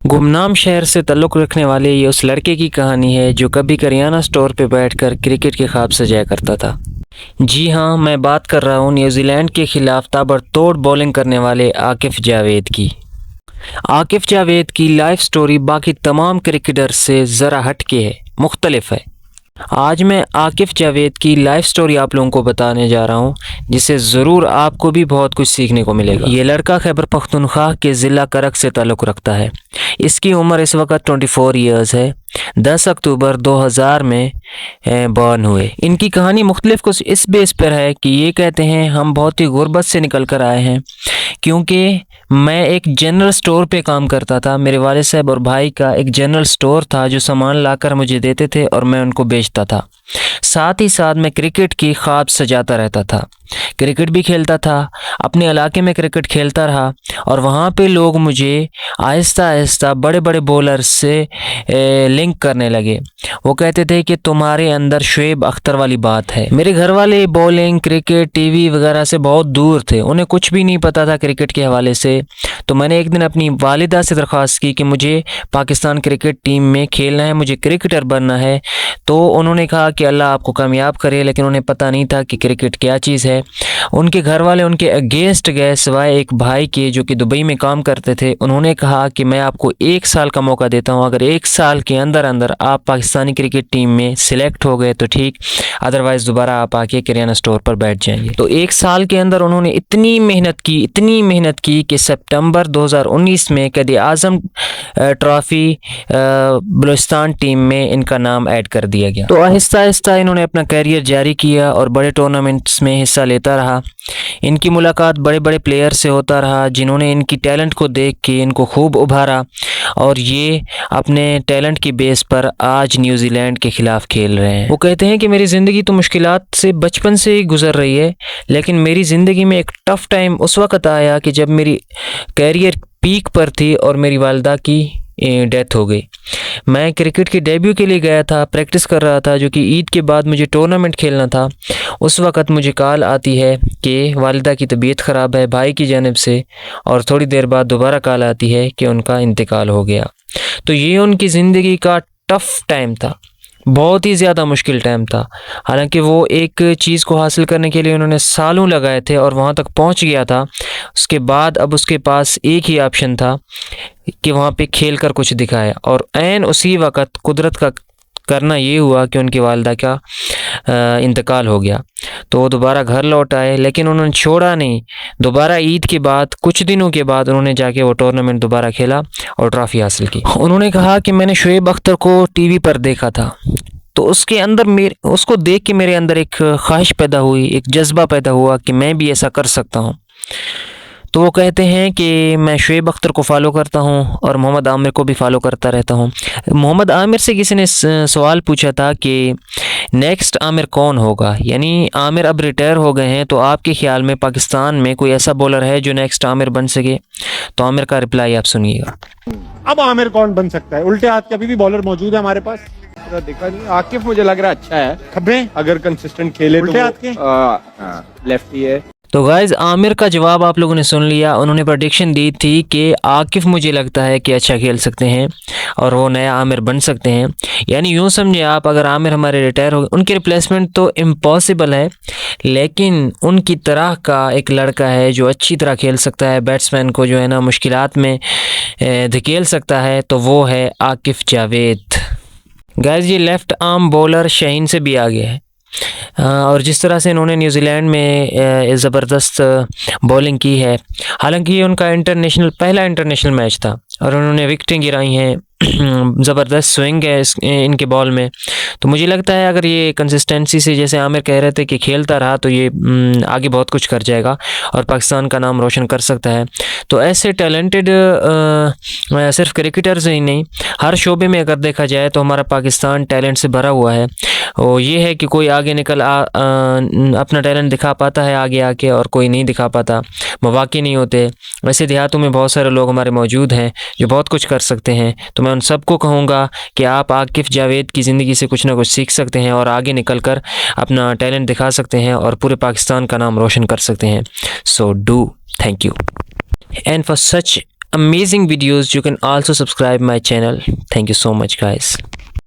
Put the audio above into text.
गुमनाम शहर से ताल्लुक़ रखने वाले ये उस लड़के की कहानी है जो कभी करियाना स्टोर पर बैठकर क्रिकेट के ख्वाब सजाया करता था। जी हाँ, मैं बात कर रहा हूँ न्यूजीलैंड के ख़िलाफ़ ताबड़तोड़ बॉलिंग करने वाले आकिफ़ जावेद की। आकिफ़ जावेद की लाइफ स्टोरी बाकी तमाम क्रिकेटर से ज़रा हटके है, मुख्तलिफ है। आज मैं आकिफ़ जावेद की लाइफ स्टोरी आप लोगों को बताने जा रहा हूँ, जिससे ज़रूर आपको भी बहुत कुछ सीखने को मिलेगा। ये लड़का खैबर पख्तूनख्वा के ज़िला करक से ताल्लुक़ रखता है। इसकी उम्र इस वक्त 24 ईयर्स है। 10 अक्टूबर 2000 में बॉर्न हुए। इनकी कहानी मुख्तलिफ कुछ इस बेस पर है कि ये कहते हैं हम बहुत ही गुर्बत से निकल कर आए हैं, क्योंकि मैं एक जनरल स्टोर पे काम करता था। मेरे वालिद साहब और भाई का एक जनरल स्टोर था जो सामान लाकर मुझे देते थे और मैं उनको बेचता था। साथ ही साथ मैं क्रिकेट की ख्वाब सजाता रहता था, क्रिकेट भी खेलता था, अपने इलाके में क्रिकेट खेलता रहा और वहाँ पे लोग मुझे आहिस्ता आहिस्ता बड़े बड़े बॉलर से लिंक करने लगे। वो कहते थे कि तुम्हारे अंदर शुएब अख्तर वाली बात है। मेरे घर वाले बॉलिंग, क्रिकेट, टीवी वगैरह से बहुत दूर थे, उन्हें कुछ भी नहीं पता था क्रिकेट के हवाले से। तो मैंने एक दिन अपनी वालिदा से दरख्वास्त की कि मुझे पाकिस्तान क्रिकेट टीम में खेलना है, मुझे क्रिकेटर बनना है। तो उन्होंने कहा कि अल्लाह आपको कामयाब करे, लेकिन उन्हें पता नहीं था कि क्रिकेट क्या चीज़ है। उनके घर वाले उनके अगेंस्ट गए, सिवाय एक भाई के जो कि दुबई में काम करते थे। उन्होंने कहा कि मैं आपको 1 साल का मौका देता हूं, अगर 1 साल के अंदर अंदर आप पाकिस्तानी क्रिकेट टीम में सिलेक्ट हो गए तो ठीक, अदरवाइज़ दोबारा आप आके किराना स्टोर पर बैठ जाएंगे। तो 1 साल के अंदर उन्होंने इतनी मेहनत की कि सितंबर 2019 में कैद आज़म ट्रॉफ़ी बलूचिस्तान टीम में इनका नाम ऐड कर दिया गया। तो आहिस्ता आहिस्ता इन्होंने अपना कैरियर जारी किया और बड़े टूर्नामेंट्स में हिस्सा लेता रहा। इनकी मुलाकात बड़े बड़े प्लेयर से होता रहा, जिन्होंने इनकी टैलेंट को देख के इनको खूब उभारा और ये अपने टैलेंट की बेस पर आज न्यूजीलैंड के ख़िलाफ़ खेल रहे हैं। वो कहते हैं कि मेरी ज़िंदगी तो मुश्किलात से बचपन से ही गुज़र रही है, लेकिन मेरी ज़िंदगी में एक टफ़ टाइम उस वक़्त आया कि जब मेरी कैरियर पीक पर थी और मेरी वालिदा की डेथ हो गई। मैं क्रिकेट के डेब्यू के लिए गया था, प्रैक्टिस कर रहा था, जो कि ईद के बाद मुझे टूर्नामेंट खेलना था। उस वक़्त मुझे कॉल आती है कि वालिदा की तबीयत ख़राब है भाई की जानिब से, और थोड़ी देर बाद दोबारा कॉल आती है कि उनका इंतकाल हो गया। तो ये उनकी ज़िंदगी का टफ़ टाइम था, बहुत ही ज़्यादा मुश्किल टाइम था। हालांकि वो एक चीज़ को हासिल करने के लिए उन्होंने सालों लगाए थे और वहाँ तक पहुँच गया था। उसके बाद अब उसके पास एक ही ऑप्शन था कि वहाँ पे खेल कर कुछ दिखाए, और ऐन उसी वक़्त कुदरत का करना ये हुआ कि उनकी वालिदा का इंतकाल हो गया। तो वो दोबारा घर लौट आए, लेकिन उन्होंने छोड़ा नहीं। दोबारा ईद के बाद कुछ दिनों के बाद उन्होंने जाके वो टूर्नामेंट दोबारा खेला और ट्रॉफ़ी हासिल की। उन्होंने कहा कि मैंने शुएब अख्तर को टीवी पर देखा था, तो उसके अंदर उसको देख के मेरे अंदर एक ख्वाहिश पैदा हुई, एक जज्बा पैदा हुआ कि मैं भी ऐसा कर सकता हूँ। तो वो कहते हैं कि मैं शुएब अख्तर को फॉलो करता हूँ और मोहम्मद आमिर को भी फॉलो करता रहता हूँ। मोहम्मद आमिर से किसी ने सवाल पूछा था कि नेक्स्ट आमिर कौन होगा, यानी आमिर अब रिटायर हो गए हैं, तो आपके ख़्याल में पाकिस्तान में कोई ऐसा बॉलर है जो नेक्स्ट आमिर बन सके? तो आमिर का रिप्लाई आप सुनिएगा। अब आमिर कौन बन सकता है? उल्टे हाथ के अभी भी बॉलर मौजूद है हमारे पास। देखा नहीं, आकिफ मुझे लग रहा है अच्छा है, खब्बे अगर कंसिस्टेंट खेले उल्टे हाथ तो के लेफ्टी है। तो गाइज़, आमिर का जवाब आप लोगों ने सुन लिया। उन्होंने प्रेडिक्शन दी थी कि आकिफ़ मुझे लगता है कि अच्छा खेल सकते हैं और वो नया आमिर बन सकते हैं। यानी यूँ समझे आप, अगर आमिर हमारे रिटायर हो गए, उनकी रिप्लेसमेंट तो इम्पॉसिबल है, लेकिन उनकी तरह का एक लड़का है जो अच्छी तरह खेल सकता है, बैट्समैन को जो है ना मुश्किलात में धकेल सकता है, तो वो है आकिफ़ जावेद। गाइज़, ये लेफ़्ट आर्म बॉलर शाहीन से भी आगे है, और जिस तरह से इन्होंने न्यूजीलैंड में ज़बरदस्त बॉलिंग की है। हालांकि ये उनका पहला इंटरनेशनल मैच था और उन्होंने विकेटें गिराई हैं, ज़बरदस्त स्विंग है इनके बॉल में। तो मुझे लगता है अगर ये कंसिस्टेंसी से, जैसे आमिर कह रहे थे कि खेलता रहा, तो ये आगे बहुत कुछ कर जाएगा और पाकिस्तान का नाम रोशन कर सकता है। तो ऐसे टैलेंटेड सिर्फ क्रिकेटर्स ही नहीं, हर शोबे में अगर देखा जाए तो हमारा पाकिस्तान टैलेंट से भरा हुआ है। और ये है कि कोई आगे निकल अपना टैलेंट दिखा पाता है आगे आके, और कोई नहीं दिखा पाता, मौके नहीं होते। वैसे देहातों में बहुत सारे लोग हमारे मौजूद हैं जो बहुत कुछ कर सकते हैं। तो मैं उन सबको कहूँगा कि आप आकिफ़ जावेद की ज़िंदगी से कुछ ना कुछ सीख सकते हैं और आगे निकल कर अपना टैलेंट दिखा सकते हैं और पूरे पाकिस्तान का नाम रोशन कर सकते हैं। So do, thank you. And for such amazing videos, you can also subscribe my channel. Thank you so much guys.